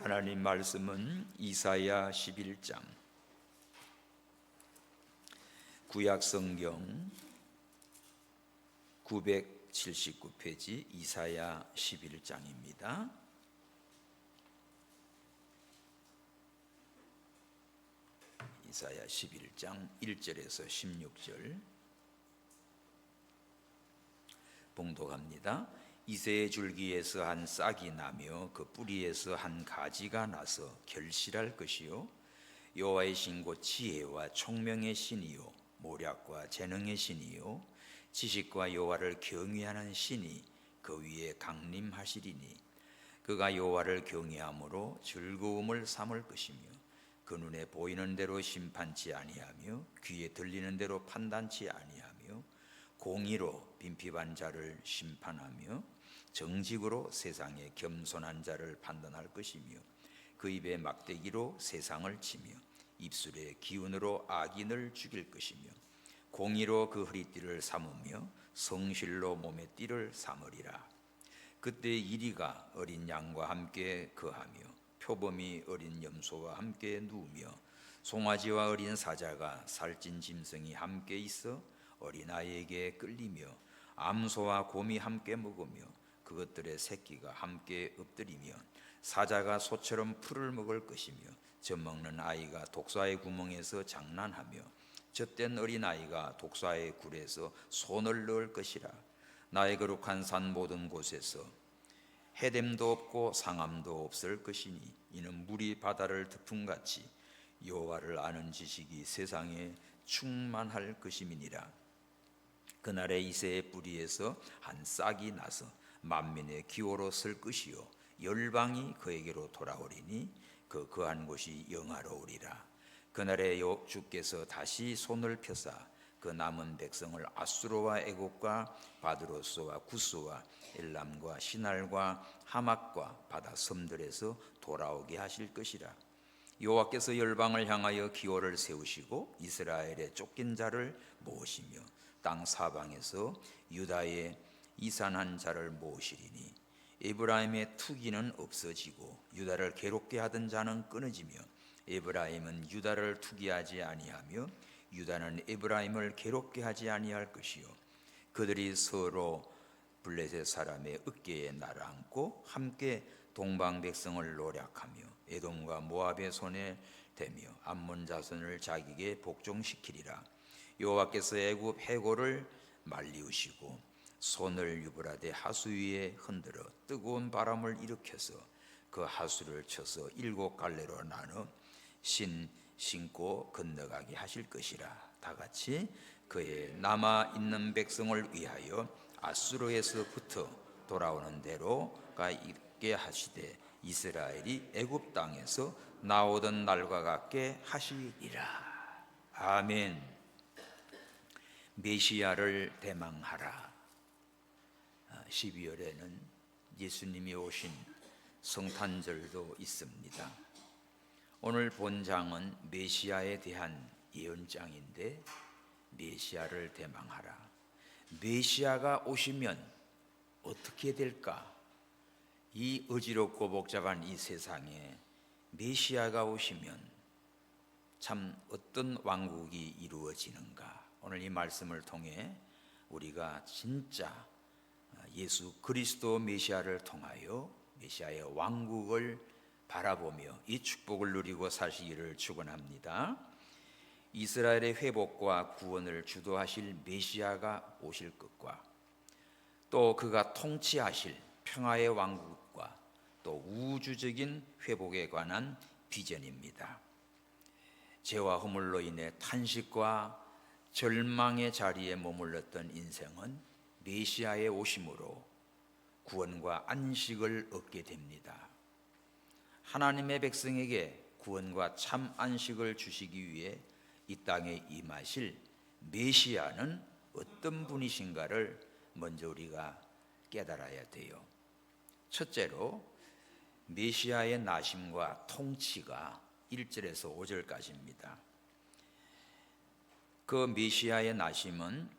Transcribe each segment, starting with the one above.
하나님 말씀은 이사야 11장, 구약 성경 979페이지 이사야 11장입니다. 이사야 11장 1절에서 16절 봉독합니다. 이새의 줄기에서 한 싹이 나며 그 뿌리에서 한 가지가 나서 결실할 것이요 여호와의 신곧 지혜와 총명의 신이요 모략과 재능의 신이요 지식과 여호와를 경외하는 신이 그 위에 강림하시리니 그가 여호와를 경외함으로 즐거움을 삼을 것이며 그 눈에 보이는 대로 심판치 아니하며 귀에 들리는 대로 판단치 아니하며 공의로 빈핍한 자를 심판하며 정직으로 세상에 겸손한 자를 판단할 것이며 그 입에 막대기로 세상을 치며 입술의 기운으로 악인을 죽일 것이며 공의로 그 허리띠를 삼으며 성실로 몸의 띠를 삼으리라. 그때 이리가 어린 양과 함께 거하며 표범이 어린 염소와 함께 누우며 송아지와 어린 사자가 살찐 짐승이 함께 있어 어린아이에게 끌리며 암소와 곰이 함께 먹으며 그것들의 새끼가 함께 엎드리며 사자가 소처럼 풀을 먹을 것이며 젖먹는 아이가 독사의 구멍에서 장난하며 젖된 어린아이가 독사의 굴에서 손을 넣을 것이라. 나의 거룩한 산 모든 곳에서 해됨도 없고 상함도 없을 것이니 이는 물이 바다를 덮음같이 여호와를 아는 지식이 세상에 충만할 것임이니라. 그날에 이새의 뿌리에서 한 싹이 나서 만민의 기호로 설 것이요 열방이 그에게로 돌아오리니 그 거한 곳이 영화로우리라. 그날에 주께서 다시 손을 펴사 그 남은 백성을 아수르와 애국과 바드로스와 구스와 엘람과 시날과 하맛과 바다 섬들에서 돌아오게 하실 것이라. 여호와께서 열방을 향하여 기호를 세우시고 이스라엘의 쫓긴 자를 모으시며 땅 사방에서 유다의 이산한 자를 모으시리니 에브라임의 투기는 없어지고 유다를 괴롭게 하던 자는 끊어지며 에브라임은 유다를 투기하지 아니하며 유다는 에브라임을 괴롭게 하지 아니할 것이요 그들이 서로 블레셋 사람의 어깨에 날아앉고 함께 동방 백성을 노략하며 에돔과 모압의 손에 대며 암몬 자손을 자기에게 복종시키리라. 여호와께서 애굽 해골을 말리우시고 손을 유브라데 하수 위에 흔들어 뜨거운 바람을 일으켜서 그 하수를 쳐서 7갈래로 나눠 신고 건너가게 하실 것이라. 다같이 그의 남아 있는 백성을 위하여 아수르에서부터 돌아오는 대로가 있게 하시되 이스라엘이 애굽 땅에서 나오던 날과 같게 하시리라. 아멘. 메시아를 대망하라. 12월에는 예수님이 오신 성탄절도 있습니다. 오늘 본장은 메시아에 대한 예언장인데 메시아를 대망하라. 메시아가 오시면 어떻게 될까? 이 어지럽고 복잡한 이 세상에 메시아가 오시면 참 어떤 왕국이 이루어지는가? 오늘 이 말씀을 통해 우리가 진짜 예수 그리스도 메시아를 통하여 메시아의 왕국을 바라보며 이 축복을 누리고 사시기를 축원합니다. 이스라엘의 회복과 구원을 주도하실 메시아가 오실 것과 또 그가 통치하실 평화의 왕국과 또 우주적인 회복에 관한 비전입니다. 죄와 허물로 인해 탄식과 절망의 자리에 머물렀던 인생은 메시아의 오심으로 구원과 안식을 얻게 됩니다. 하나님의 백성에게 구원과 참 안식을 주시기 위해 이 땅에 임하실 메시아는 어떤 분이신가를 먼저 우리가 깨달아야 돼요. 첫째로 메시아의 나심과 통치가 1절에서 5절까지입니다. 그 메시아의 나심은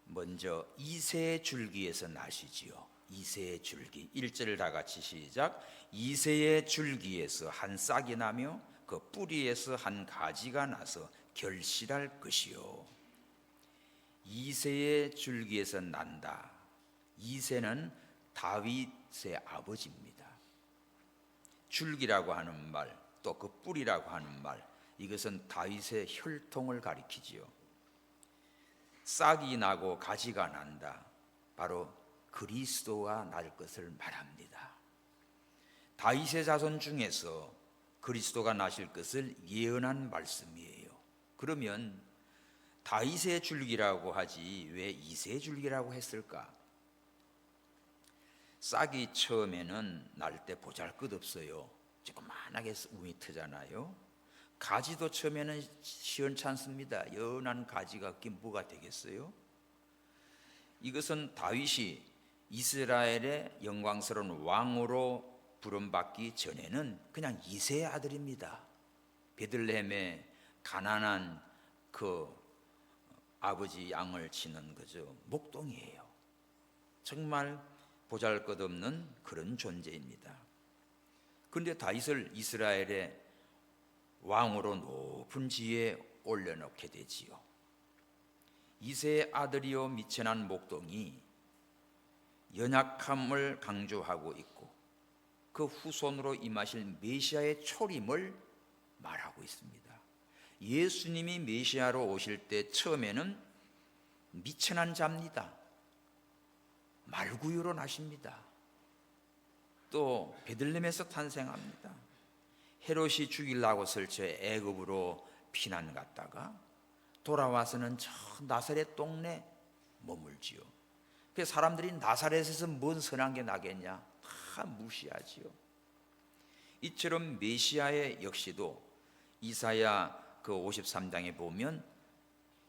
먼저 이새의 줄기에서 나시지요. 이새의 줄기, 1절 다 같이 시작. 이새의 줄기에서 한 싹이 나며 그 뿌리에서 한 가지가 나서 결실할 것이요. 이새의 줄기에서 난다. 이새는 다윗의 아버지입니다. 줄기라고 하는 말, 또 그 뿌리라고 하는 말, 이것은 다윗의 혈통을 가리키지요. 싹이 나고 가지가 난다. 바로 그리스도가 날 것을 말합니다. 다윗의 자손 중에서 그리스도가 나실 것을 예언한 말씀이에요. 그러면 다윗의 줄기라고 하지 왜 이새의 줄기라고 했을까? 싹이 처음에는 날 때 보잘것없어요. 조그만하게 움이 트잖아요. 가지도 처음에는 시원찮습니다. 연한 가지가 그게 뭐가 되겠어요? 이것은 다윗이 이스라엘의 영광스러운 왕으로 부름받기 전에는 그냥 이새의 아들입니다. 베들레헴의 가난한 그 아버지 양을 치는 거죠. 목동이에요. 정말 보잘것없는 그런 존재입니다. 그런데 다윗을 이스라엘의 왕으로 높은 지위에 올려놓게 되지요. 이새의 아들이요 미천한 목동이 연약함을 강조하고 있고 그 후손으로 임하실 메시아의 초림을 말하고 있습니다. 예수님이 메시아로 오실 때 처음에는 미천한 자입니다. 말구유로 나십니다. 또 베들레헴에서 탄생합니다. 헤롯이 죽이려고 설쳐 애굽으로 피난 갔다가 돌아와서는 저 나사렛 동네 머물지요. 그래서 사람들이 나사렛에서 뭔 선한 게 나겠냐 다 무시하지요. 이처럼 메시아의 역시도 이사야 그 53장에 보면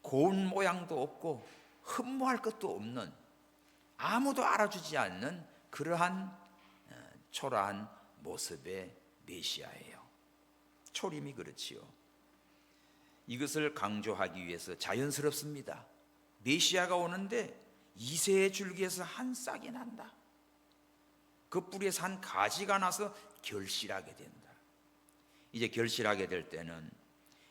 고운 모양도 없고 흠모할 것도 없는, 아무도 알아주지 않는 그러한 초라한 모습의 메시아예요. 초림이 그렇지요. 이것을 강조하기 위해서 자연스럽습니다. 메시아가 오는데 이새의 줄기에서 한 싹이 난다. 그 뿌리에서 한 가지가 나서 결실하게 된다. 이제 결실하게 될 때는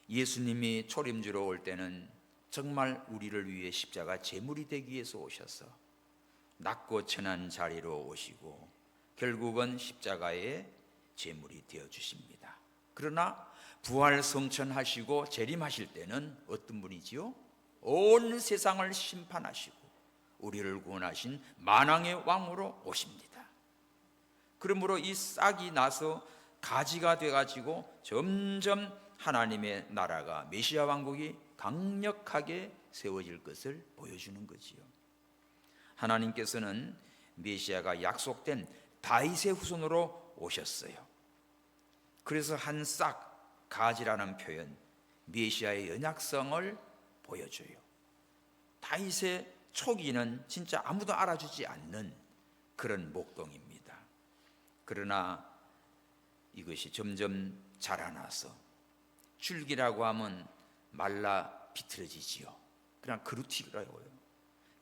예수님이 초림주로 올 때는 정말 우리를 위해 십자가 제물이 되기 위해서 오셔서 낮고 천한 자리로 오시고 결국은 십자가의 제물이 되어 주십니다. 그러나 부활 성천하시고 재림하실 때는 어떤 분이지요? 온 세상을 심판하시고 우리를 구원하신 만왕의 왕으로 오십니다. 그러므로 이 싹이 나서 가지가 돼가지고 점점 하나님의 나라가, 메시아 왕국이 강력하게 세워질 것을 보여주는 거지요. 하나님께서는 메시아가 약속된 다윗의 후손으로 오셨어요. 그래서 한 싹 가지라는 표현, 메시아의 연약성을 보여줘요. 다윗의 초기는 진짜 아무도 알아주지 않는 그런 목동입니다. 그러나 이것이 점점 자라나서 줄기라고 하면 말라 비틀어지지요. 그냥 그루티라고요.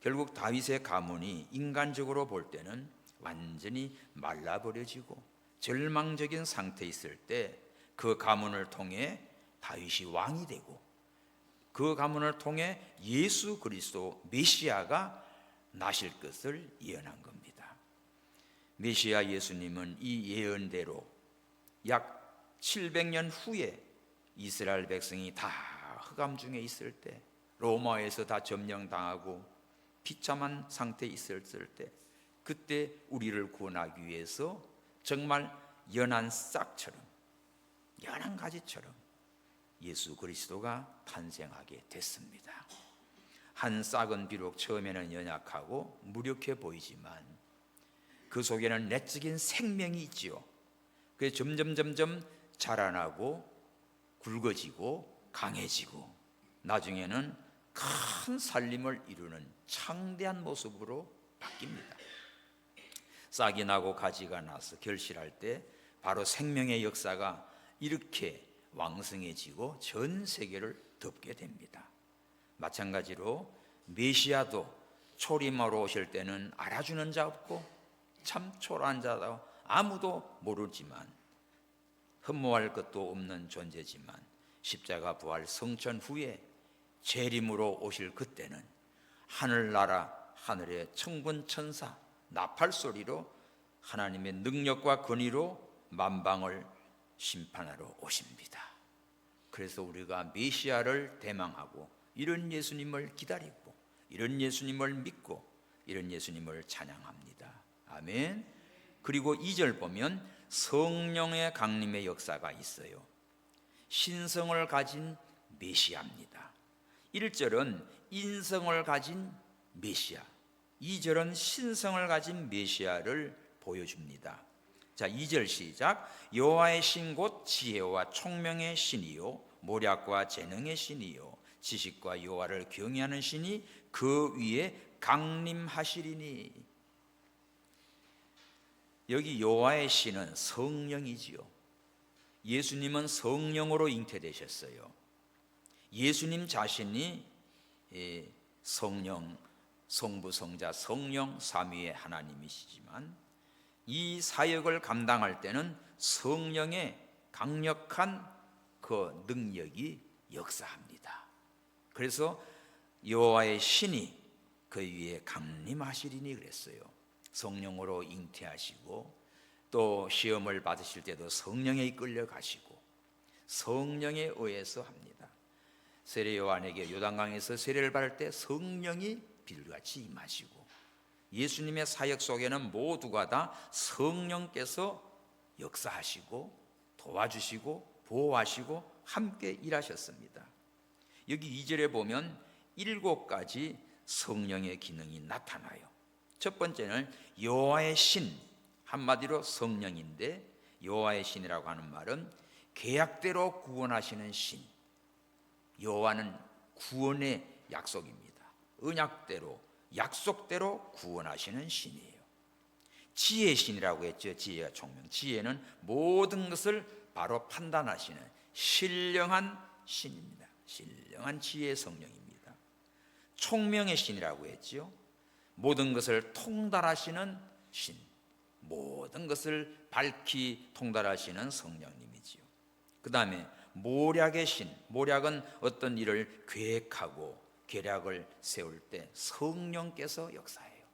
결국 다윗의 가문이 인간적으로 볼 때는 완전히 말라버려지고 절망적인 상태에 있을 때 그 가문을 통해 다윗이 왕이 되고 그 가문을 통해 예수 그리스도 메시아가 나실 것을 예언한 겁니다. 메시아 예수님은 이 예언대로 약 700년 후에 이스라엘 백성이 다 흑암 중에 있을 때, 로마에서 다 점령당하고 비참한 상태에 있었을 때, 그때 우리를 구원하기 위해서 정말 연한 싹처럼, 연한 가지처럼 예수 그리스도가 탄생하게 됐습니다. 한 싹은 비록 처음에는 연약하고 무력해 보이지만 그 속에는 내적인 생명이 있지요. 그래서 점점 자라나고 굵어지고 강해지고 나중에는 큰 살림을 이루는 창대한 모습으로 바뀝니다. 싹이 나고 가지가 나서 결실할 때 바로 생명의 역사가 이렇게 왕성해지고 전 세계를 덮게 됩니다. 마찬가지로 메시아도 초림하러 오실 때는 알아주는 자 없고 참 초라한 자다, 아무도 모르지만 흠모할 것도 없는 존재지만 십자가 부활 성천 후에 재림으로 오실 그때는 하늘나라 하늘의 천군 천사 나팔 소리로 하나님의 능력과 권위로 만방을 심판하러 오십니다. 그래서 우리가 메시아를 대망하고 이런 예수님을 기다리고 이런 예수님을 믿고 이런 예수님을 찬양합니다. 아멘. 그리고 2절 보면 성령의 강림의 역사가 있어요. 신성을 가진 메시아입니다. 1절은 인성을 가진 메시아, 2절은 신성을 가진 메시아를 보여줍니다. 자, 2절 시작. 여호와의 신 곧 지혜와 총명의 신이요 모략과 재능의 신이요 지식과 여호와를 경외하는 신이 그 위에 강림하시리니. 여기 여호와의 신은 성령이지요. 예수님은 성령으로 잉태되셨어요. 예수님 자신이 성령, 성부, 성자, 성령 삼위의 하나님이시지만 이 사역을 감당할 때는 성령의 강력한 그 능력이 역사합니다. 그래서 여호와의 신이 그 위에 강림하시리니 그랬어요. 성령으로 잉태하시고 또 시험을 받으실 때도 성령에 이끌려 가시고 성령에 의해서 합니다. 세례 요한에게 요단강에서 세례를 받을 때 성령이 비둘같이 임하시고 예수님의 사역 속에는 모두가 다 성령께서 역사하시고 도와주시고 보호하시고 함께 일하셨습니다. 여기 2절에 보면 7가지 성령의 기능이 나타나요. 첫 번째는 여호와의 신, 한마디로 성령인데 여호와의 신이라고 하는 말은 계약대로 구원하시는 신. 여호와는 구원의 약속입니다. 언약대로 약속대로 구원하시는 신이에요. 지혜의 신이라고 했죠. 지혜와 총명. 지혜는 모든 것을 바로 판단하시는 신령한 신입니다. 신령한 지혜의 성령입니다. 총명의 신이라고 했죠. 모든 것을 통달하시는 신, 모든 것을 밝히 통달하시는 성령님이지요. 그 다음에 모략의 신, 모략은 어떤 일을 계획하고 계략을 세울 때 성령께서 역사해요.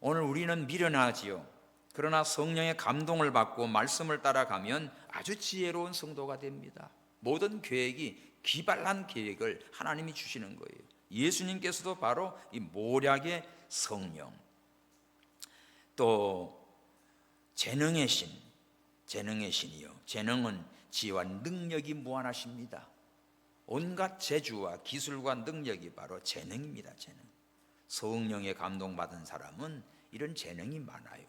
오늘 우리는 미련하지요. 그러나 성령의 감동을 받고 말씀을 따라가면 아주 지혜로운 성도가 됩니다. 모든 계획이 기발한 계획을 하나님이 주시는 거예요. 예수님께서도 바로 이 모략의 성령. 또 재능의 신, 재능의 신이요. 재능은 지혜와 능력이 무한하십니다. 온갖 재주와 기술과 능력이 바로 재능입니다. 재능. 성령에 감동받은 사람은 이런 재능이 많아요.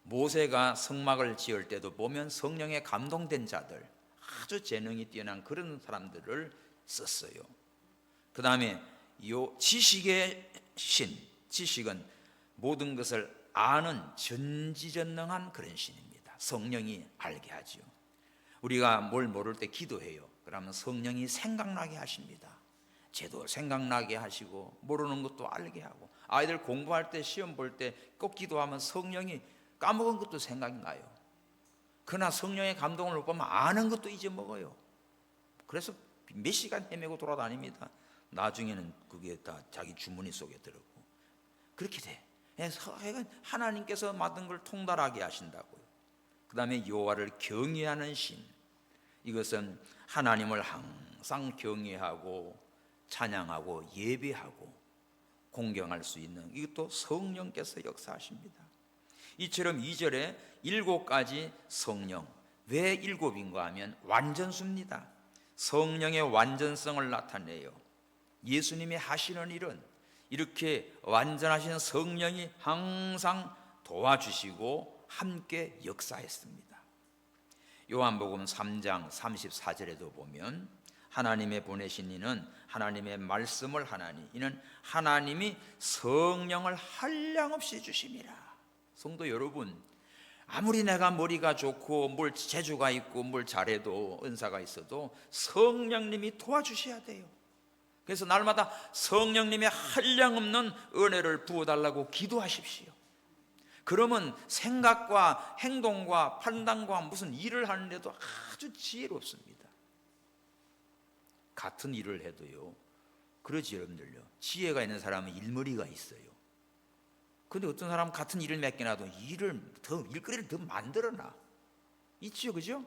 모세가 성막을 지을 때도 보면 성령에 감동된 자들, 아주 재능이 뛰어난 그런 사람들을 썼어요. 그 다음에 지식의 신, 지식은 모든 것을 아는 전지전능한 그런 신입니다. 성령이 알게 하죠. 우리가 뭘 모를 때 기도해요. 그러면 성령이 생각나게 하십니다. 제도 생각나게 하시고 모르는 것도 알게 하고, 아이들 공부할 때 시험 볼 때 꼭 기도하면 성령이 까먹은 것도 생각이 나요. 그러나 성령의 감동을 못 보면 아는 것도 잊어먹어요. 그래서 몇 시간 헤매고 돌아다닙니다. 나중에는 그게 다 자기 주머니 속에 들어오고 그렇게 돼. 하나님께서 만든 걸 통달하게 하신다고요. 그 다음에 여호와를 경외하는 신, 이것은 하나님을 항상 경외하고 찬양하고 예배하고 공경할 수 있는, 이것도 성령께서 역사하십니다. 이처럼 2절에 7가지 성령, 왜 7인가 하면 완전수입니다. 성령의 완전성을 나타내요. 예수님이 하시는 일은 이렇게 완전하신 성령이 항상 도와주시고 함께 역사했습니다. 요한복음 3장 34절에도 보면 하나님의 보내신 이는 하나님의 말씀을 하나니 이는 하나님이 성령을 한량없이 주심이라. 성도 여러분, 아무리 내가 머리가 좋고 뭘 재주가 있고 뭘 잘해도 은사가 있어도 성령님이 도와주셔야 돼요. 그래서 날마다 성령님의 한량없는 은혜를 부어달라고 기도하십시오. 그러면 생각과 행동과 판단과 무슨 일을 하는데도 아주 지혜롭습니다. 같은 일을 해도요, 그러지 여러분들요, 지혜가 있는 사람은 일머리가 있어요. 근데 어떤 사람은 같은 일을 맡겨놔도 일거리를 더 만들어놔. 있죠, 그죠?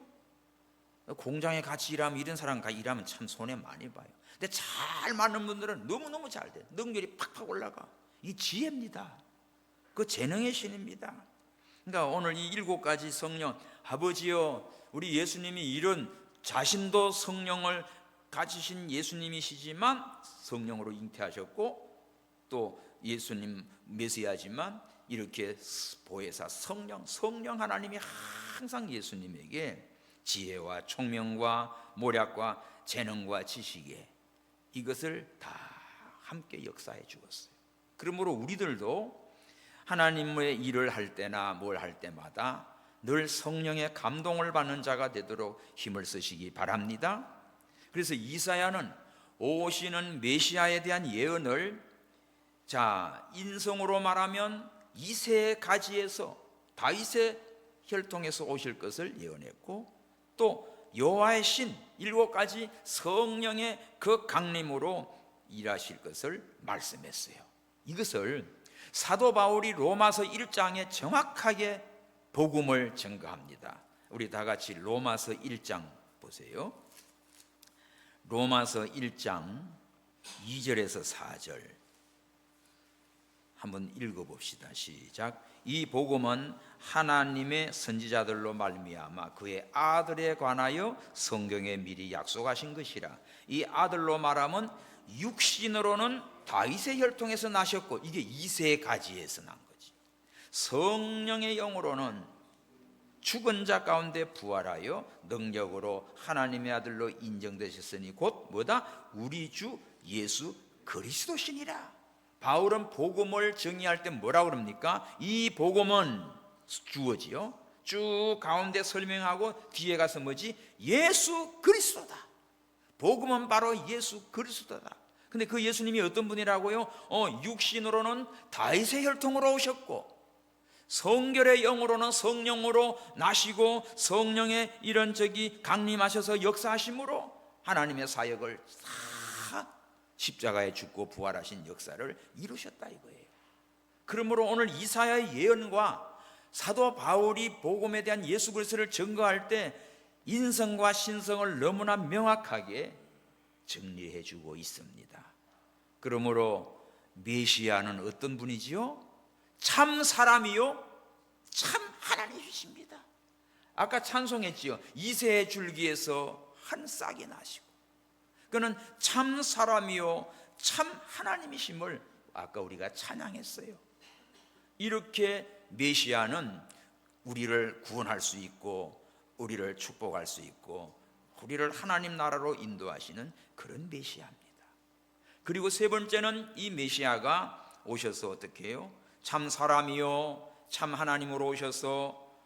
공장에 같이 일하면 이런 사람과 일하면 참 손해 많이 봐요. 근데 잘 맞는 분들은 너무너무 잘 돼. 능률이 팍팍 올라가. 이 지혜입니다. 그 재능의 신입니다. 그러니까 오늘 이 7가지 성령, 아버지여, 우리 예수님이 이런 자신도 성령을 가지신 예수님이시지만 성령으로 잉태하셨고, 또 예수님 메시아지만 이렇게 보혜사 성령 하나님이 항상 예수님에게 지혜와 총명과 모략과 재능과 지식에 이것을 다 함께 역사해 주었어요. 그러므로 우리들도 하나님의 일을 할 때나 뭘 할 때마다 늘 성령의 감동을 받는 자가 되도록 힘을 쓰시기 바랍니다. 그래서 이사야는 오시는 메시아에 대한 예언을 인성으로 말하면 이세 가지에서 다윗의 혈통에서 오실 것을 예언했고, 또 여호와의 신 7가지 성령의 그 강림으로 일하실 것을 말씀했어요. 이것을 사도 바울이 로마서 1장에 정확하게 복음을 증거합니다. 우리 다 같이 로마서 1장 보세요. 로마서 1장 2절에서 4절 한번 읽어봅시다. 시작. 이 복음은 하나님의 선지자들로 말미암아 그의 아들에 관하여 성경에 미리 약속하신 것이라. 이 아들로 말하면 육신으로는 다윗의 혈통에서 나셨고, 이게 이세 가지에서 난 거지. 성령의 영으로는 죽은 자 가운데 부활하여 능력으로 하나님의 아들로 인정되셨으니 곧 뭐다? 우리 주 예수 그리스도시니라. 바울은 복음을 정의할 때 뭐라고 그럽니까? 이 복음은 주어지요, 쭉 가운데 설명하고 뒤에 가서 뭐지? 예수 그리스도다. 복음은 바로 예수 그리스도다. 근데 그 예수님이 어떤 분이라고요? 육신으로는 다윗의 혈통으로 오셨고, 성결의 영으로는 성령으로 나시고, 성령의 이런 강림하셔서 역사하심으로 하나님의 사역을 다 십자가에 죽고 부활하신 역사를 이루셨다 이거예요. 그러므로 오늘 이사야의 예언과 사도 바울이 복음에 대한 예수 그리스도를 증거할 때 인성과 신성을 너무나 명확하게 정리해 주고 있습니다. 그러므로 메시아는 어떤 분이지요? 참 사람이요, 참 하나님이십니다. 아까 찬송했지요. 이새의 줄기에서 한 싹이 나시고, 그는 참 사람이요 참 하나님이심을 아까 우리가 찬양했어요. 이렇게 메시아는 우리를 구원할 수 있고, 우리를 축복할 수 있고, 우리를 하나님 나라로 인도하시는 그런 메시아입니다. 그리고 세 번째는 이 메시아가 오셔서 어떻게 해요? 참 사람이요 참 하나님으로 오셔서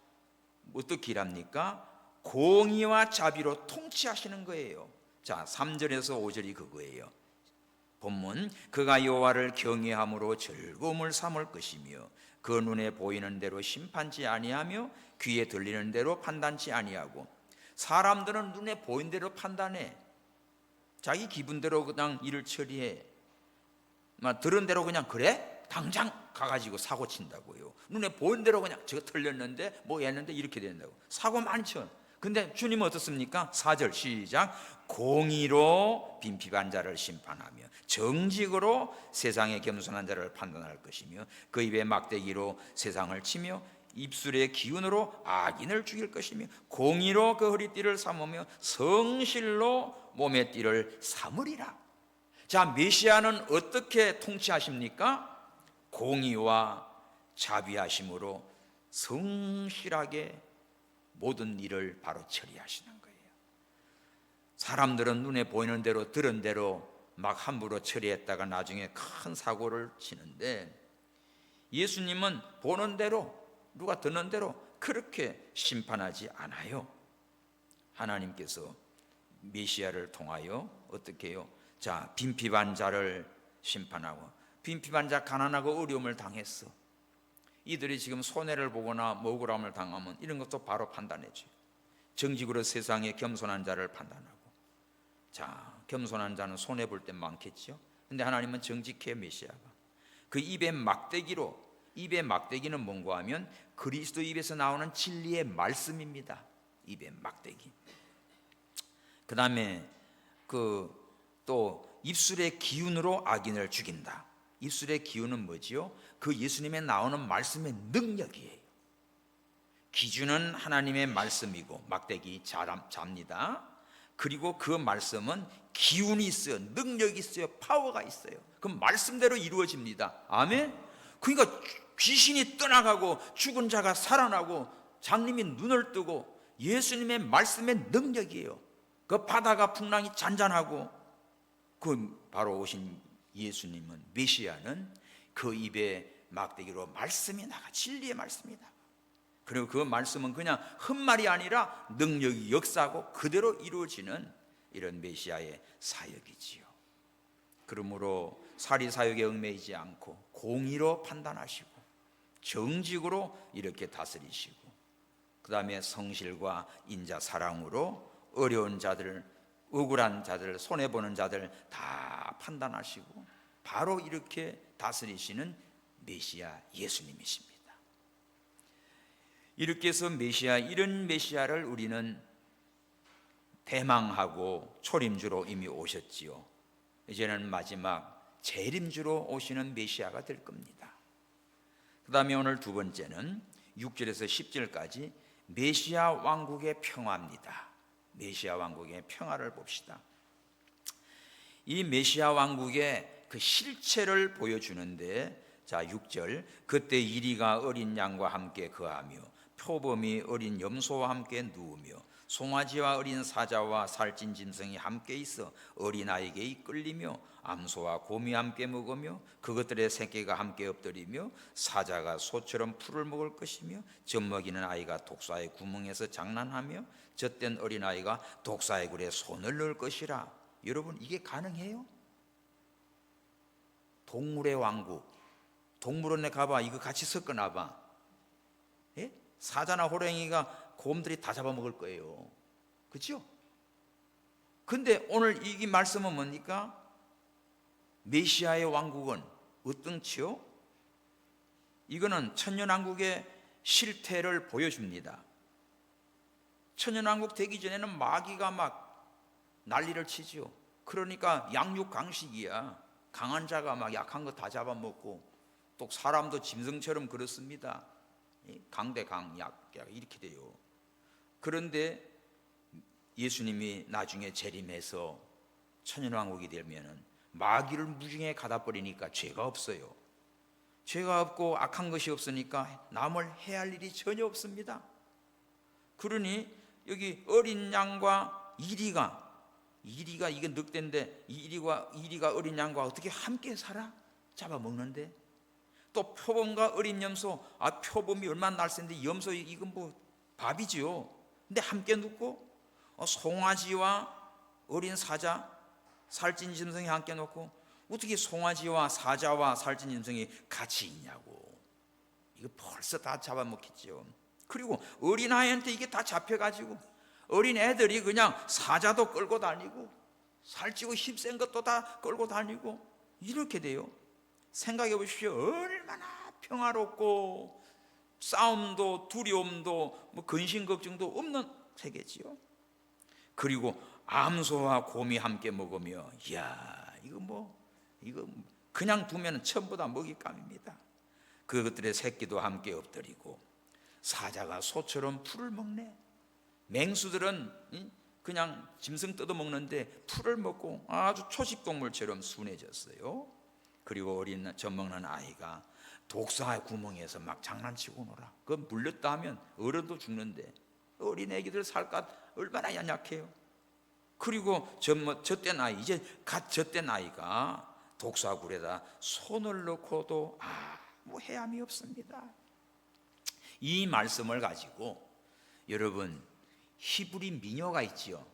어떻게 일합니까? 공의와 자비로 통치하시는 거예요. 자, 3절에서 5절이 그거예요. 본문, 그가 여호와를 경외함으로 즐거움을 삼을 것이며 그 눈에 보이는 대로 심판치 아니하며 귀에 들리는 대로 판단치 아니하고. 사람들은 눈에 보이는 대로 판단해. 자기 기분대로 그냥 일을 처리해. 들은 대로 그냥 그래? 당장 가가지고 사고 친다고요. 눈에 보이는 대로 그냥 저거 틀렸는데 뭐 했는데 이렇게 된다고. 사고 많죠. 근데 주님은 어떻습니까? 4절 시작. 공의로 빈핍한 자를 심판하며 정직으로 세상의 겸손한 자를 판단할 것이며 그 입의 막대기로 세상을 치며 입술의 기운으로 악인을 죽일 것이며 공의로 그 허리띠를 삼으며 성실로 몸의 띠를 삼으리라. 자, 메시아는 어떻게 통치하십니까? 공의와 자비하심으로 성실하게 모든 일을 바로 처리하시는 거예요. 사람들은 눈에 보이는 대로 들은 대로 막 함부로 처리했다가 나중에 큰 사고를 치는데, 예수님은 보는 대로, 누가 듣는 대로 그렇게 심판하지 않아요. 하나님께서 메시아를 통하여 어떻게 해요? 자, 빈핍한 자를 심판하고, 빈핍한 자, 가난하고 어려움을 당했어. 이들이 지금 손해를 보거나 뭐 억울함을 당하면 이런 것도 바로 판단해줘요. 정직으로 세상에 겸손한 자를 판단하고. 자, 겸손한 자는 손해 볼 때 많겠죠. 근데 하나님은 정직해. 메시아가 그 입의 막대기는 뭔가 하면 그리스도 입에서 나오는 진리의 말씀입니다. 입의 막대기. 그 다음에 또 입술의 기운으로 악인을 죽인다. 입술의 기운은 뭐지요? 그 예수님의 나오는 말씀의 능력이에요. 기준은 하나님의 말씀이고 막대기 잡니다. 그리고 그 말씀은 기운이 있어요. 능력이 있어요. 파워가 있어요. 그 말씀대로 이루어집니다. 아멘. 그러니까 귀신이 떠나가고 죽은 자가 살아나고 장님이 눈을 뜨고 예수님의 말씀의 능력이에요. 그 바다가 풍랑이 잔잔하고 그 바로 오신 예수님은, 메시아는 그 입에 막대기로 말씀이 나가, 진리의 말씀이 나가. 그리고 그 말씀은 그냥 헛말이 아니라 능력이 역사하고 그대로 이루어지는 이런 메시아의 사역이지요. 그러므로 사리사욕에 얽매이지 않고 공의로 판단하시고 정직으로 이렇게 다스리시고, 그 다음에 성실과 인자 사랑으로 어려운 자들, 억울한 자들, 손해보는 자들 다 판단하시고 바로 이렇게 다스리시는 메시아 예수님이십니다. 이렇게 해서 이런 메시아를 우리는 대망하고 초림주로 이미 오셨지요. 이제는 마지막 재림주로 오시는 메시아가 될 겁니다. 그 다음에 오늘 두 번째는 6절에서 10절까지 메시아 왕국의 평화입니다. 메시아 왕국의 평화를 봅시다. 이 메시아 왕국의 그 실체를 보여주는데, 자 6절, 그때 이리가 어린 양과 함께 거하며 표범이 어린 염소와 함께 누우며 송아지와 어린 사자와 살찐 짐승이 함께 있어 어린아이에게 이끌리며 암소와 곰이 함께 먹으며 그것들의 새끼가 함께 엎드리며 사자가 소처럼 풀을 먹을 것이며 젖먹이는 아이가 독사의 구멍에서 장난하며 젖된 어린아이가 독사의 굴에 손을 넣을 것이라. 여러분, 이게 가능해요? 동물의 왕국, 동물원에 가봐, 이거 같이 섞어놔봐. 예? 사자나 호랭이가 곰들이 다 잡아먹을 거예요. 그렇죠? 근데 오늘 이 말씀은 뭡니까? 메시아의 왕국은 어떤지요? 이거는 천년왕국의 실태를 보여줍니다. 천년왕국 되기 전에는 마귀가 막 난리를 치죠. 그러니까 양육강식이야. 강한 자가 막 약한 거 다 잡아먹고, 또 사람도 짐승처럼 그렇습니다. 강대 강약 이렇게 돼요. 그런데 예수님이 나중에 재림해서 천년왕국이 되면은 마귀를 무중에 가다 버리니까 죄가 없어요. 죄가 없고 악한 것이 없으니까 남을 해할 일이 전혀 없습니다. 그러니 여기 어린 양과 이리가 이게 늑대인데 이리가 어린 양과 어떻게 함께 살아? 잡아먹는데. 또 표범과 어린 염소, 표범이 얼마나 날쌘데 염소 이건 뭐 밥이지요. 근데 함께 눕고 송아지와 어린 사자, 살찐 짐승이 함께 놓고, 어떻게 송아지와 사자와 살찐 짐승이 같이 있냐고. 이거 벌써 다 잡아먹겠죠. 그리고 어린아이한테 이게 다 잡혀가지고 어린 애들이 그냥 사자도 끌고 다니고 살찌고 힘센 것도 다 끌고 다니고 이렇게 돼요. 생각해 보십시오. 얼마나 평화롭고 싸움도 두려움도 뭐 근심 걱정도 없는 세계지요. 그리고 암소와 곰이 함께 먹으며, 이야, 이거 그냥 두면 전부 다 먹잇감입니다. 그것들의 새끼도 함께 엎드리고, 사자가 소처럼 풀을 먹네. 맹수들은 그냥 짐승 뜯어 먹는데 풀을 먹고 아주 초식동물처럼 순해졌어요. 그리고 어린 젖먹는 아이가 독사의 구멍에서 막 장난치고 놀아. 그거 물렸다 하면 어른도 죽는데 어린 애기들 살갗 얼마나 연약해요. 그리고 젖된 아이, 이제 갓 젖된 아이가 독사굴에다 손을 넣고도 아무 해함이 없습니다. 이 말씀을 가지고 여러분, 히브리 민요가 있지요.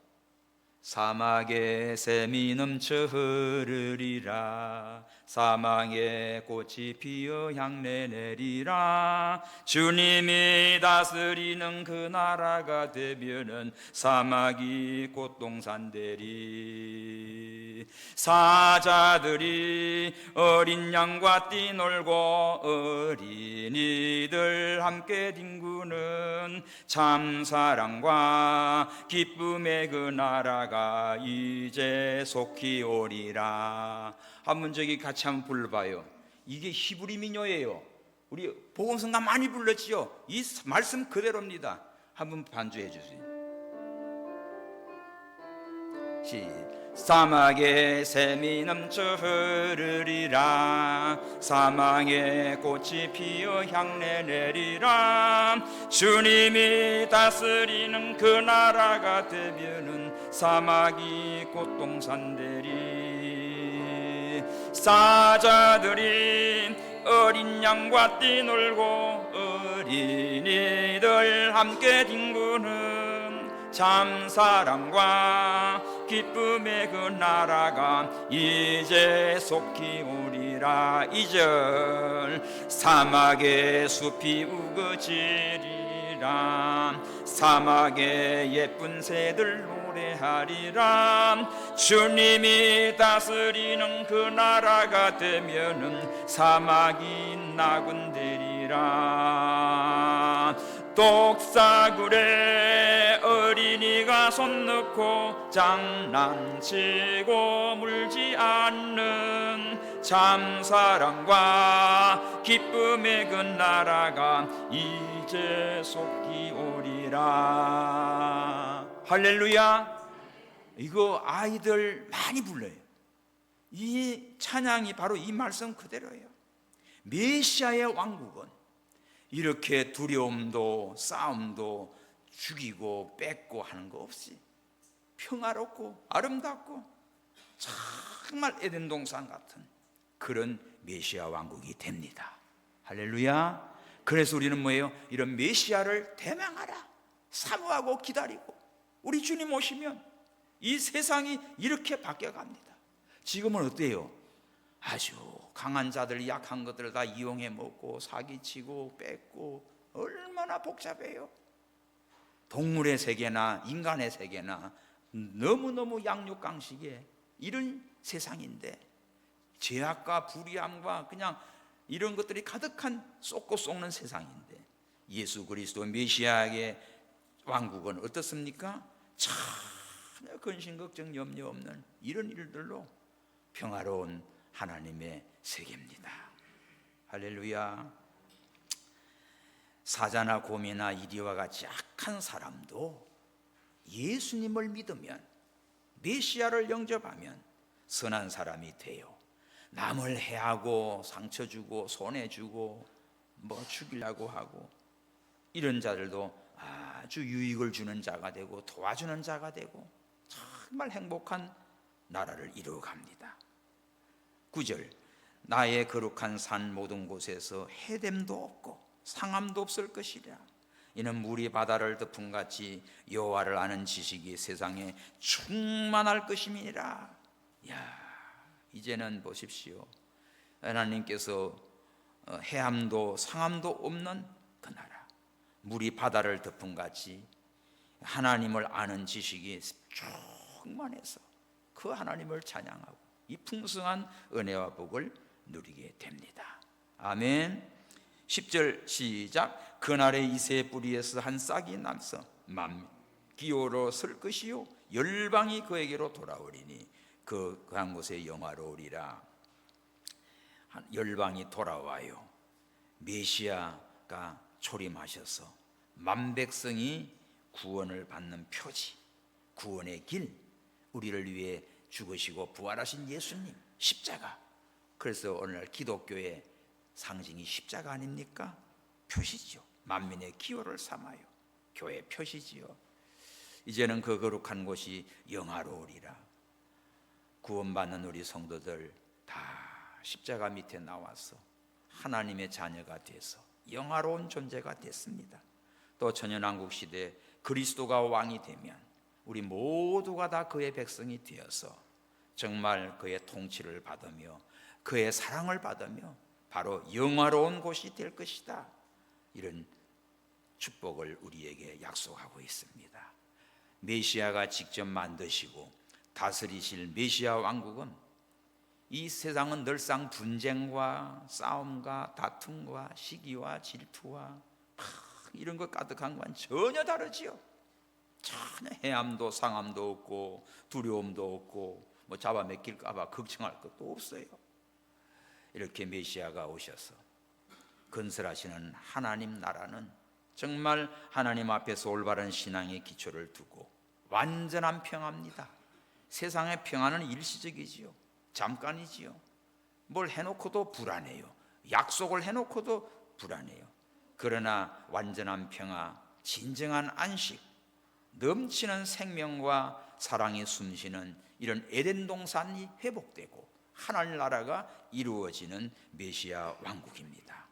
사막에 샘이 넘쳐 흐르리라. 사막에 꽃이 피어 향내 내리라. 주님이 다스리는 그 나라가 되면은 사막이 꽃동산 되리. 사자들이 어린 양과 뛰놀고 어린이들 함께 뒹구는 참 사랑과 기쁨의 그 나라가 이제 속히 오리라. 한번 저기 같이 한번 불러봐요. 이게 히브리 민요예요. 우리 복음성가 많이 불렀지요. 이 말씀 그대로입니다. 한번 반주해 주세요. 사막에 샘이 넘쳐 흐르리라. 사막에 꽃이 피어 향내 내리라. 주님이 다스리는 그 나라가 되면은 사막이 꽃동산 되리. 사자들이 어린 양과 뛰놀고 어린이들 함께 뒹구는 참 사랑과 기쁨의 그 나라가 이제 속히 오리라. 2절 사막의 숲이 우거지리라. 사막에 예쁜 새들 노래하리라. 주님이 다스리는 그 나라가 되면은 사막이 나군되리라. 독사굴에 어린이가 손 넣고 장난치고 물지 않는 참 사랑과 기쁨의 그 나라가 이제 속히 오리라. 할렐루야. 이거 아이들 많이 불러요. 이 찬양이 바로 이 말씀 그대로예요. 메시아의 왕국은 이렇게 두려움도 싸움도 죽이고 뺏고 하는 거 없이 평화롭고 아름답고 정말 에덴 동산 같은 그런 메시아 왕국이 됩니다. 할렐루야. 그래서 우리는 뭐예요? 이런 메시아를 대망하라, 사모하고 기다리고, 우리 주님 오시면 이 세상이 이렇게 바뀌어갑니다. 지금은 어때요? 아주 강한 자들, 약한 것들을 다 이용해 먹고 사기치고 뺏고 얼마나 복잡해요. 동물의 세계나 인간의 세계나 너무너무 양육강식에 이런 세상인데, 죄악과 불의함과 그냥 이런 것들이 가득한 쏟고 쏟는 세상인데, 예수 그리스도 메시아의 왕국은 어떻습니까? 전혀 근심 걱정 염려 없는 이런 일들로 평화로운 하나님의 세계입니다. 할렐루야. 사자나 곰이나 이리와 같이 악한 사람도 예수님을 믿으면, 메시아를 영접하면 선한 사람이 돼요. 남을 해하고 상처 주고 손해주고 뭐 죽이려고 하고 이런 자들도 아주 유익을 주는 자가 되고 도와주는 자가 되고 정말 행복한 나라를 이루어갑니다. 9절 나의 거룩한 산 모든 곳에서 해됨도 없고 상함도 없을 것이라. 이는 물이 바다를 덮음같이 여호와를 아는 지식이 세상에 충만할 것임이니라. 야, 이제는 보십시오. 하나님께서 해함도 상함도 없는 그 나라, 물이 바다를 덮음같이 하나님을 아는 지식이 충만해서 그 하나님을 찬양하고 이 풍성한 은혜와 복을 누리게 됩니다. 아멘. 10절 시작. 그날에 이새의 뿌리에서 한 싹이 나서 기호로 설 것이요 열방이 그에게로 돌아오리니 그 한 곳에 영화로우리라. 열방이 돌아와요. 메시아가 초림하셔서 만백성이 구원을 받는 표지, 구원의 길, 우리를 위해 죽으시고 부활하신 예수님, 십자가. 그래서 오늘날 기독교의 상징이 십자가 아닙니까? 표시죠. 만민의 기호를 삼아요. 교회 표시지요. 이제는 그 거룩한 곳이 영화로우리라. 구원받는 우리 성도들 다 십자가 밑에 나와서 하나님의 자녀가 돼서 영화로운 존재가 됐습니다. 또 천연왕국 시대 그리스도가 왕이 되면 우리 모두가 다 그의 백성이 되어서 정말 그의 통치를 받으며 그의 사랑을 받으며 바로 영화로운 곳이 될 것이다. 이런 축복을 우리에게 약속하고 있습니다. 메시아가 직접 만드시고 다스리실 메시아 왕국은 이 세상은 늘상 분쟁과 싸움과 다툼과 시기와 질투와 이런 것 가득한 건 전혀 다르지요. 전혀 해함도 상함도 없고 두려움도 없고 뭐 잡아먹힐까 봐 걱정할 것도 없어요. 이렇게 메시아가 오셔서 건설하시는 하나님 나라는 정말 하나님 앞에서 올바른 신앙의 기초를 두고 완전한 평화입니다. 세상의 평화는 일시적이지요. 잠깐이지요. 뭘 해놓고도 불안해요. 약속을 해놓고도 불안해요. 그러나 완전한 평화, 진정한 안식, 넘치는 생명과 사랑이 숨쉬는 이런 에덴 동산이 회복되고 하나님 나라가 이루어지는 메시아 왕국입니다.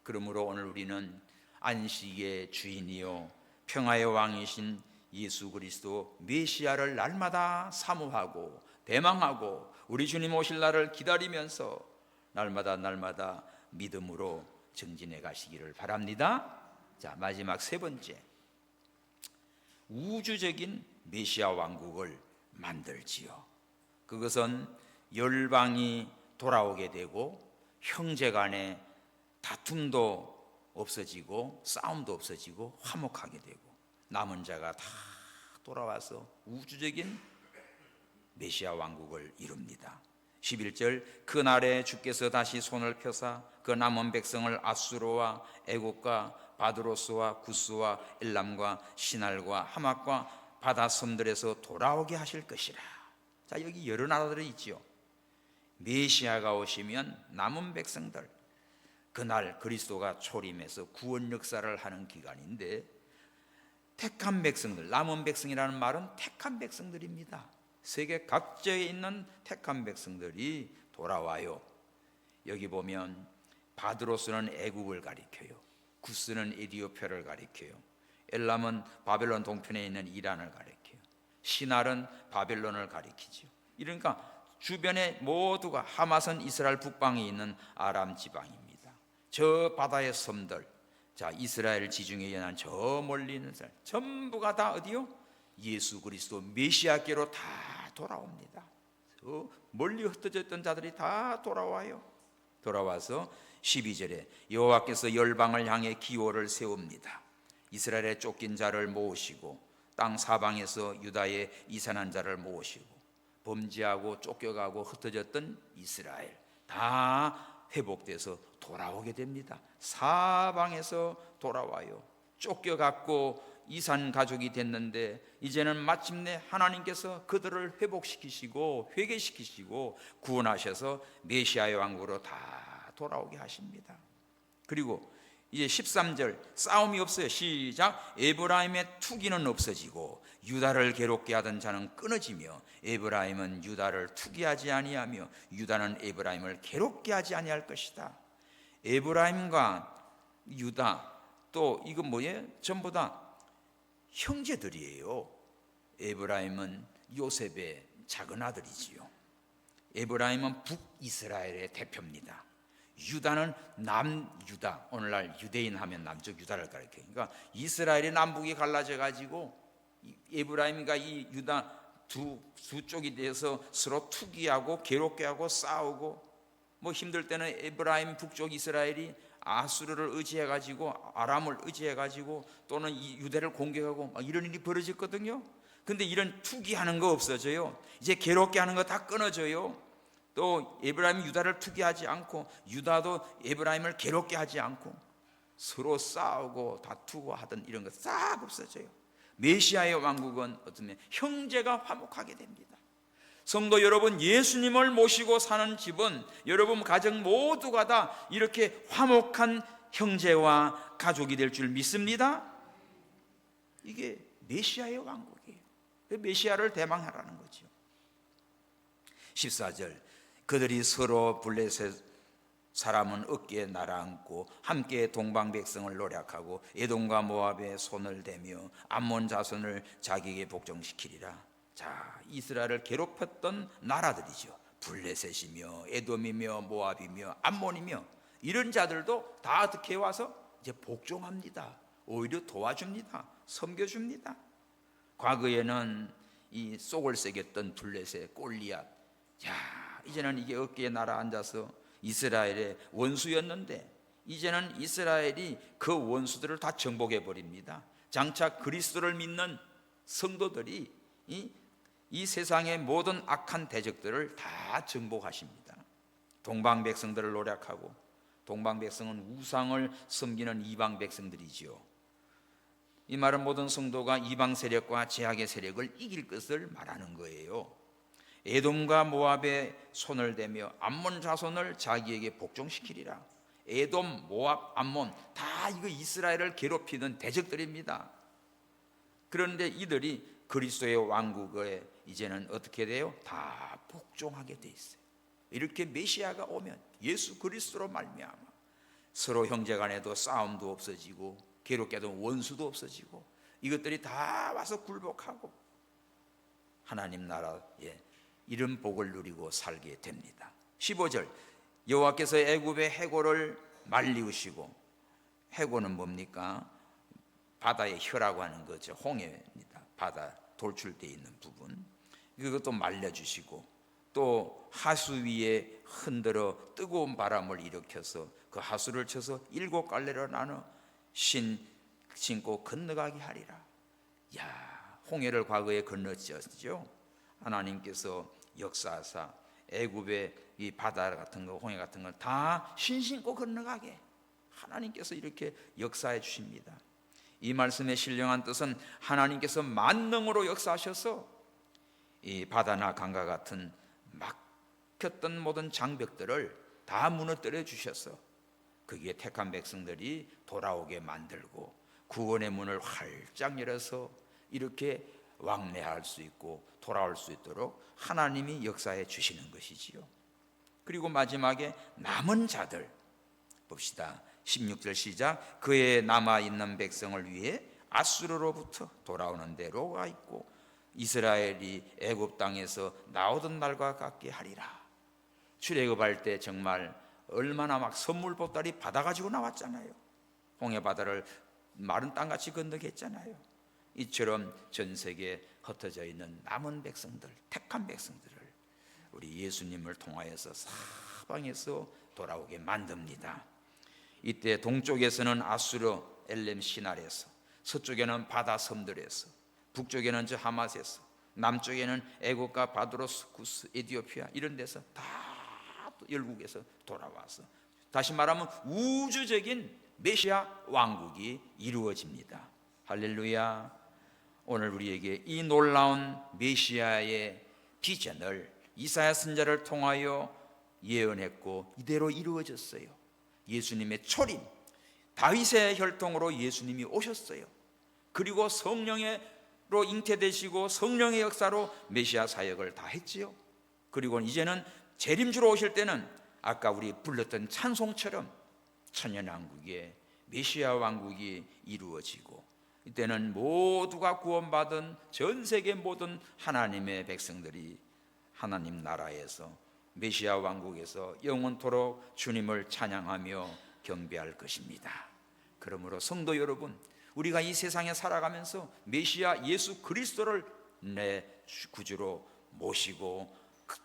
그러므로 오늘 우리는 안식의 주인이요 평화의 왕이신 예수 그리스도 메시아를 날마다 사모하고 대망하고 우리 주님 오실 날을 기다리면서 날마다 믿음으로 정진해 가시기를 바랍니다. 자, 마지막 세 번째, 우주적인 메시아 왕국을 만들지요. 그것은 열방이 돌아오게 되고 형제간의 다툼도 없어지고 싸움도 없어지고 화목하게 되고 남은 자가 다 돌아와서 우주적인 메시아 왕국을 이룹니다. 11절, 그날에 주께서 다시 손을 펴사 그 남은 백성을 아수르와 애국과 바드로스와 구스와 엘람과 시날과 하맛과 바다 섬들에서 돌아오게 하실 것이라. 자, 여기 여러 나라들이 있지요. 메시아가 오시면 남은 백성들, 그날 그리스도가 초림해서 구원 역사를 하는 기간인데 택한 백성들, 남은 백성이라는 말은 택한 백성들입니다. 세계 각지에 있는 택한 백성들이 돌아와요. 여기 보면 바드로스는 애국을 가리켜요. 구스는 에디오피아를 가리켜요. 엘람은 바벨론 동편에 있는 이란을 가리켜요. 시날은 바벨론을 가리키죠. 이러니까 주변에 모두가, 하맛은 이스라엘 북방에 있는 아람 지방입니다. 저 바다의 섬들, 자, 이스라엘 지중해 연안 저 멀리 있는 사람 전부가 다 어디요? 예수 그리스도 메시아께로 다 돌아옵니다. 저 멀리 흩어져 있던 자들이 다 돌아와요. 돌아와서 12절에 여호와께서 열방을 향해 기호를 세웁니다. 이스라엘의 쫓긴 자를 모으시고 땅 사방에서 유다의 이산한 자를 모으시고 범죄하고 쫓겨가고 흩어졌던 이스라엘 다 회복돼서 돌아오게 됩니다. 사방에서 돌아와요. 쫓겨갔고 이산 가족이 됐는데 이제는 마침내 하나님께서 그들을 회복시키시고 회개시키시고 구원하셔서 메시아의 왕국으로 다 돌아오게 하십니다. 그리고 이제 13절, 싸움이 없어요. 시작. 에브라임의 투기는 없어지고 유다를 괴롭게 하던 자는 끊어지며 에브라임은 유다를 투기하지 아니하며 유다는 에브라임을 괴롭게 하지 아니할 것이다. 에브라임과 유다, 또 이건 뭐예요? 전부 다 형제들이에요. 에브라임은 요셉의 작은 아들이지요. 에브라임은 북이스라엘의 대표입니다. 유다는 남유다, 오늘날 유대인 하면 남쪽 유다를 가리켜요. 그러니까 이스라엘이 남북이 갈라져 가지고 에브라임과 이 유다 두 쪽이 돼서 서로 투기하고 괴롭게 하고 싸우고, 뭐 힘들 때는 에브라임 북쪽 이스라엘이 아수르를 의지해 가지고 아람을 의지해 가지고 또는 이 유대를 공격하고 막 이런 일이 벌어졌거든요. 근데 이런 투기하는 거 없어져요. 이제 괴롭게 하는 거 다 끊어져요. 또 에브라임이 유다를 투기하지 않고 유다도 에브라임을 괴롭게 하지 않고 서로 싸우고 다투고 하던 이런 거 싹 없어져요. 메시아의 왕국은 어쩌면 형제가 화목하게 됩니다. 성도 여러분, 예수님을 모시고 사는 집은 여러분 가정 모두가 다 이렇게 화목한 형제와 가족이 될 줄 믿습니다. 이게 메시아의 왕국이에요. 메시아를 대망하라는 거죠. 14절, 그들이 서로 블레셋 사람은 어깨에 날아앉고 함께 동방 백성을 노략하고 에돔과 모압의 손을 대며 암몬 자손을 자기에게 복종시키리라. 자, 이스라엘을 괴롭혔던 나라들이죠. 블레셋이며 에돔이며 모압이며 암몬이며 이런 자들도 다 어떻게 와서 이제 복종합니다. 오히려 도와줍니다. 섬겨줍니다. 과거에는 이 속을 새겼던 블레셋 골리앗, 자, 이제는 이게 어깨에 날아앉아서 이스라엘의 원수였는데 이제는 이스라엘이 그 원수들을 다 정복해 버립니다. 장차 그리스도를 믿는 성도들이 이 세상의 모든 악한 대적들을 다 정복하십니다. 동방 백성들을 노략하고, 동방 백성은 우상을 섬기는 이방 백성들이지요. 이 말은 모든 성도가 이방 세력과 제약의 세력을 이길 것을 말하는 거예요. 에돔과 모압의 손을 대며 암몬 자손을 자기에게 복종시키리라. 에돔, 모압, 암몬 다 이거 이스라엘을 괴롭히는 대적들입니다. 그런데 이들이 그리스도의 왕국에 이제는 어떻게 돼요? 다 복종하게 돼 있어요. 이렇게 메시아가 오면 예수 그리스도로 말미암아 서로 형제간에도 싸움도 없어지고 괴롭게도 원수도 없어지고 이것들이 다 와서 굴복하고 하나님 나라에 이런 복을 누리고 살게 됩니다. 15절, 여호와께서 애굽의 해골을 말리우시고, 해골은 뭡니까? 바다의 혀라고 하는 거죠. 홍해입니다. 바다 돌출되어 있는 부분, 이것도 말려주시고, 또 하수 위에 흔들어 뜨거운 바람을 일으켜서 그 하수를 쳐서 7갈래로 나눠 신고 건너가게 하리라. 야, 홍해를 과거에 건너지었죠. 하나님께서 역사하사 애굽의 이 바다 같은 거, 홍해 같은 걸 다 신고 건너가게 하나님께서 이렇게 역사해 주십니다. 이 말씀의 신령한 뜻은 하나님께서 만능으로 역사하셔서 이 바다나 강과 같은 막혔던 모든 장벽들을 다 무너뜨려 주셔서 거기에 택한 백성들이 돌아오게 만들고 구원의 문을 활짝 열어서 이렇게 왕래할 수 있고 돌아올 수 있도록 하나님이 역사해 주시는 것이지요. 그리고 마지막에 남은 자들 봅시다. 16절 시작. 그의 남아있는 백성을 위해 아수르로부터 돌아오는 대로 가 있고 이스라엘이 애굽 땅에서 나오던 날과 같게 하리라. 출애굽할 때 정말 얼마나 막 선물 보따리 받아가지고 나왔잖아요. 홍해 바다를 마른 땅같이 건너겠잖아요. 이처럼 전 세계에 흩어져 있는 남은 백성들, 택한 백성들을 우리 예수님을 통하여서 사방에서 돌아오게 만듭니다. 이때 동쪽에서는 아수르 엘렘 시날에서, 서쪽에는 바다 섬들에서, 북쪽에는 저 하맛에서, 남쪽에는 애국과 바드로스, 구스, 에티오피아 이런 데서 다 열국에서 돌아와서 다시 말하면 우주적인 메시아 왕국이 이루어집니다. 할렐루야. 오늘 우리에게 이 놀라운 메시아의 비전을 이사야 선지자를 통하여 예언했고 이대로 이루어졌어요. 예수님의 초림, 다윗의 혈통으로 예수님이 오셨어요. 그리고 성령으로 잉태되시고 성령의 역사로 메시아 사역을 다 했지요. 그리고 이제는 재림주로 오실 때는 아까 우리 불렀던 찬송처럼 천년왕국의 메시아 왕국이 이루어지고 이때는 모두가 구원받은 전 세계 모든 하나님의 백성들이 하나님 나라에서 메시아 왕국에서 영원토록 주님을 찬양하며 경배할 것입니다. 그러므로 성도 여러분, 우리가 이 세상에 살아가면서 메시아 예수 그리스도를 내 구주로 모시고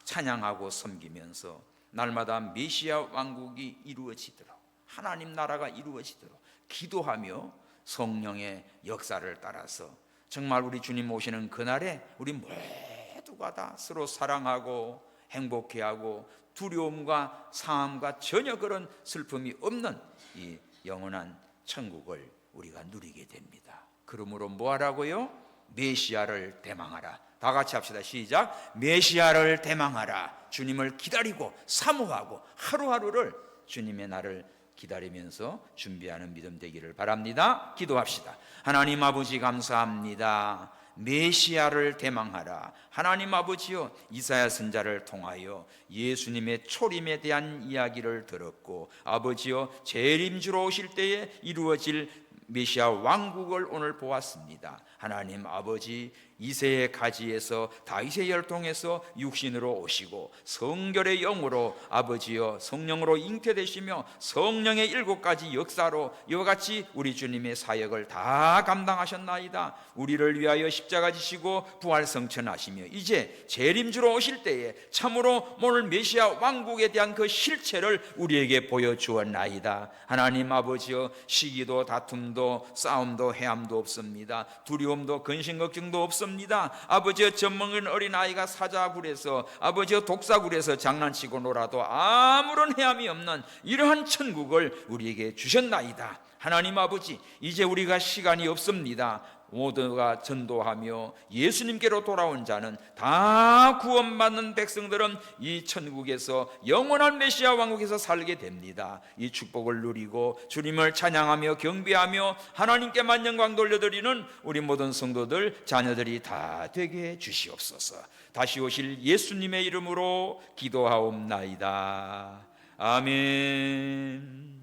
찬양하고 섬기면서 날마다 메시아 왕국이 이루어지도록, 하나님 나라가 이루어지도록 기도하며 성령의 역사를 따라서 정말 우리 주님 오시는 그날에 우리 모두가 다 서로 사랑하고 행복해하고 두려움과 상함과 전혀 그런 슬픔이 없는 이 영원한 천국을 우리가 누리게 됩니다. 그러므로 뭐 하라고요? 메시아를 대망하라. 다 같이 합시다. 시작. 메시아를 대망하라. 주님을 기다리고 사모하고 하루하루를 주님의 날을 기다리면서 준비하는 믿음 되기를 바랍니다. 기도합시다. 하나님 아버지 감사합니다. 메시아를 대망하라. 하나님 아버지여, 이사야 선지자를 통하여 예수님의 초림에 대한 이야기를 들었고, 아버지여, 재림주로 오실 때에 이루어질 메시아 왕국을 오늘 보았습니다. 하나님 아버지, 이새의 가지에서 다윗의 혈통에서 육신으로 오시고 성결의 영으로 아버지여 성령으로 잉태되시며 성령의 7가지 역사로 이와 같이 우리 주님의 사역을 다 감당하셨나이다. 우리를 위하여 십자가 지시고 부활 성천하시며 이제 재림주로 오실 때에 참으로 오늘 메시아 왕국에 대한 그 실체를 우리에게 보여주었나이다. 하나님 아버지여, 시기도 다툼도 싸움도 해함도 없습니다. 두려움도 근심 걱정도 없습니다. 아버지여, 젖먹은 어린아이가 사자굴에서 아버지여 독사굴에서 장난치고 놀아도 아무런 해함이 없는 이러한 천국을 우리에게 주셨나이다. 하나님 아버지, 이제 우리가 시간이 없습니다. 모두가 전도하며 예수님께로 돌아온 자는 다 구원받는 백성들은 이 천국에서 영원한 메시아 왕국에서 살게 됩니다. 이 축복을 누리고 주님을 찬양하며 경배하며 하나님께만 영광 돌려드리는 우리 모든 성도들 자녀들이 다 되게 주시옵소서. 다시 오실 예수님의 이름으로 기도하옵나이다. 아멘.